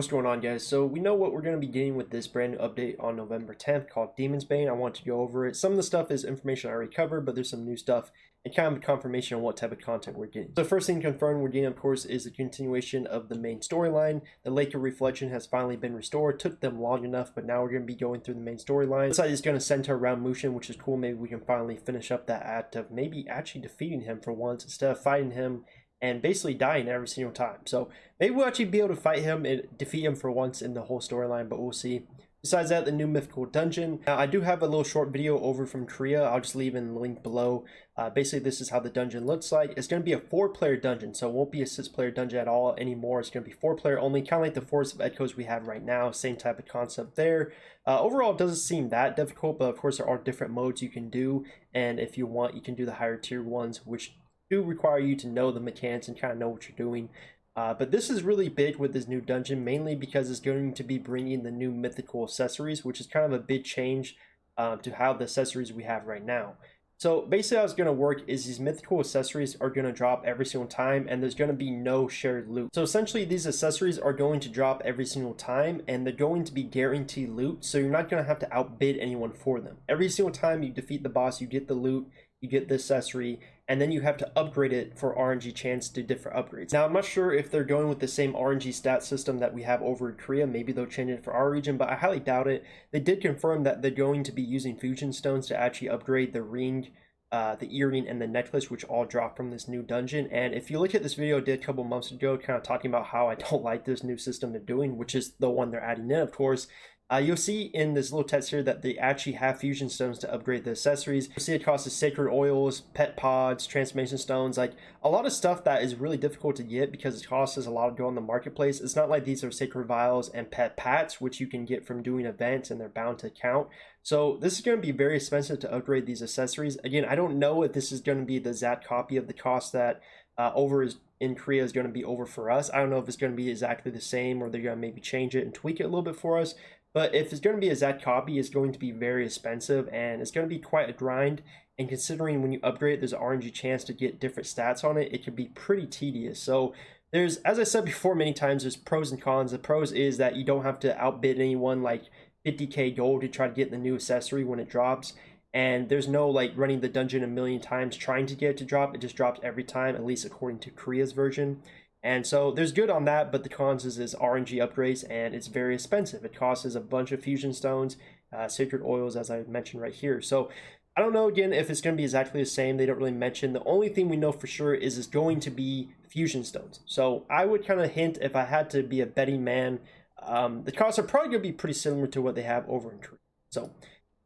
What's going on, guys? So we know what we're going to be getting with this brand new update on November 10th called Demon's Bane. I want to go over it. Some of the stuff is information I already covered, but there's some new stuff and kind of a confirmation on what type of content we're getting. So the first thing confirmed we're getting, of course, is the continuation of the main storyline. The Lake of Reflection has finally been restored. Took them long enough, but now we're going to be going through the main storyline. This side is going to center around Mushin, which is cool. Maybe we can finally finish up that act of maybe actually defeating him for once instead of fighting him and basically dying every single time. So maybe we'll actually be able to fight him and defeat him for once in the whole storyline, but we'll see. Besides that, the new mythical dungeon. Now, I do have a little short video over from Korea. I'll just leave in the link below. Basically, this is how the dungeon looks like. It's going to be a 4-player dungeon, so it won't be a 6-player dungeon at all anymore. It's going to be 4-player only, kind of like the Forest of Echoes we have right now. Same type of concept there. Overall, it doesn't seem that difficult, but of course, there are different modes you can do, and if you want, you can do the higher tier ones, which do require you to know the mechanics and kind of know what you're doing. But this is really big with this new dungeon, mainly because it's going to be bringing the new mythical accessories, which is kind of a big change to how the accessories we have right now. So basically how it's going to work is these mythical accessories are going to drop every single time, and there's going to be no shared loot. So essentially these accessories are going to drop every single time, and they're going to be guaranteed loot, so you're not going to have to outbid anyone for them. Every single time you defeat the boss, you get the loot, you get the accessory, and then you have to upgrade it for RNG chance to different upgrades. Now, I'm not sure if they're going with the same RNG stat system that we have over in Korea. Maybe they'll change it for our region, but I highly doubt it. They did confirm that they're going to be using fusion stones to actually upgrade the ring, the earring, and the necklace, which all drop from this new dungeon. And if you look at this video I did a couple months ago, kind of talking about how I don't like this new system they're doing, which is the one they're adding in, of course, you'll see in this little text here that they actually have fusion stones to upgrade the accessories. You'll see it costs sacred oils, pet pods, transformation stones, like a lot of stuff that is really difficult to get because it costs us a lot to go on the marketplace. It's not like these are sacred vials and pet pats, which you can get from doing events and they're bound to count. So this is going to be very expensive to upgrade these accessories. Again, I don't know if this is going to be the exact copy of the cost that over in Korea is going to be over for us. I don't know if it's going to be exactly the same or they're going to maybe change it and tweak it a little bit for us. But if it's going to be a exact copy, it's going to be very expensive and it's going to be quite a grind. And considering when you upgrade, there's an RNG chance to get different stats on it, it can be pretty tedious. So there's, as I said before many times, there's pros and cons. The pros is that you don't have to outbid anyone like 50k gold to try to get the new accessory when it drops. And there's no like running the dungeon a million times trying to get it to drop. It just drops every time, at least according to Korea's version. And so there's good on that, but the cons is RNG upgrades, and it's very expensive. It costs a bunch of fusion stones, sacred oils, as I mentioned right here. So I don't know, again, if it's going to be exactly the same. They don't really mention. The only thing we know for sure is it's going to be fusion stones. So I would kind of hint, if I had to be a betting man, the costs are probably going to be pretty similar to what they have over in Korea. So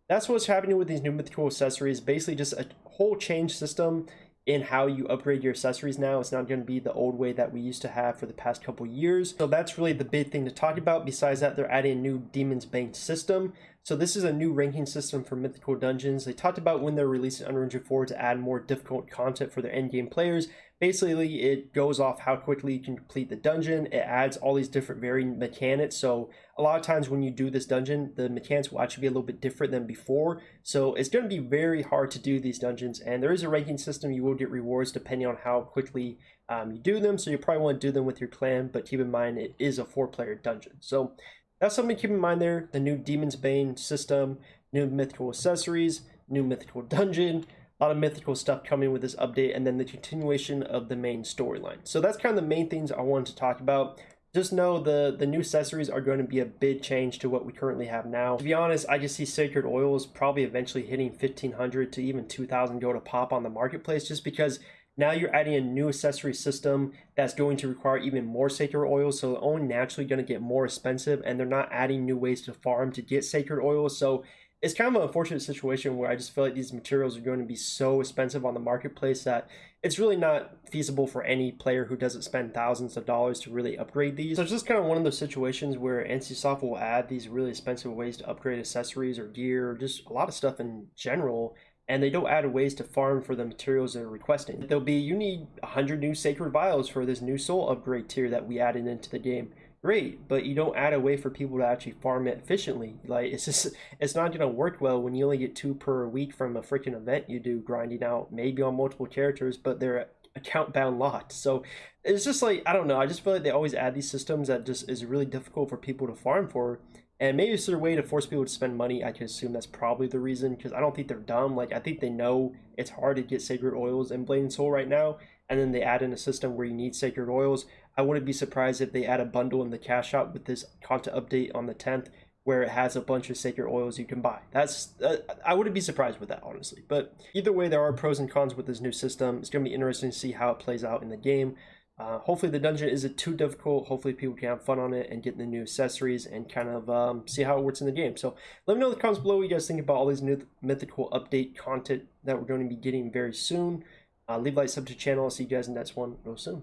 that's what's happening with these new mythical accessories. Basically just a whole change system in how you upgrade your accessories now. It's not going to be the old way that we used to have for the past couple years. So that's really the big thing to talk about. Besides that, they're adding a new Demon's Bane system. So this is a new ranking system for mythical dungeons. They talked about when they're releasing Unreal Engine 4 to add more difficult content for their endgame players. Basically, it goes off how quickly you can complete the dungeon. It adds all these different varying mechanics. So a lot of times when you do this dungeon, the mechanics will actually be a little bit different than before. So it's going to be very hard to do these dungeons. And there is a ranking system. You will get rewards depending on how quickly you do them. So you probably want to do them with your clan, but keep in mind it is a 4-player dungeon. So that's something to keep in mind there. The new Demon's Bane system, new mythical accessories, new mythical dungeon, a lot of mythical stuff coming with this update, and then the continuation of the main storyline. So that's kind of the main things I wanted to talk about. Just know the new accessories are going to be a big change to what we currently have now. To be honest, I just see sacred oils probably eventually hitting 1,500 to even 2,000 go to pop on the marketplace, just because now you're adding a new accessory system that's going to require even more sacred oils, so they're only naturally going to get more expensive, and they're not adding new ways to farm to get sacred oils. So it's kind of an unfortunate situation where I just feel like these materials are going to be so expensive on the marketplace that it's really not feasible for any player who doesn't spend thousands of dollars to really upgrade these. So it's just kind of one of those situations where NCSoft will add these really expensive ways to upgrade accessories or gear, or just a lot of stuff in general, and they don't add ways to farm for the materials they're requesting. There'll be, you need 100 new sacred vials for this new soul upgrade tier that we added into the game. Great, but you don't add a way for people to actually farm it efficiently. Like, it's not gonna work well when you only get 2 per week from a freaking event you do, grinding out maybe on multiple characters, but they're account bound locked. So it's just like, I don't know, I just feel like they always add these systems that just is really difficult for people to farm for. And maybe it's their way to force people to spend money. I can assume that's probably the reason, because I don't think they're dumb. Like, I think they know it's hard to get sacred oils in Blade and Soul right now, and then they add in a system where you need sacred oils. I wouldn't be surprised if they add a bundle in the cash out with this content update on the 10th, where it has a bunch of sacred oils you can buy. I wouldn't be surprised with that, honestly. But either way, there are pros and cons with this new system. It's going to be interesting to see how it plays out in the game. Hopefully the dungeon isn't too difficult. Hopefully people can have fun on it and get the new accessories and kind of see how it works in the game. So let me know in the comments below what you guys think about all these new mythical update content that we're going to be getting very soon. Leave a like, sub to the channel. I'll see you guys in the next one real soon.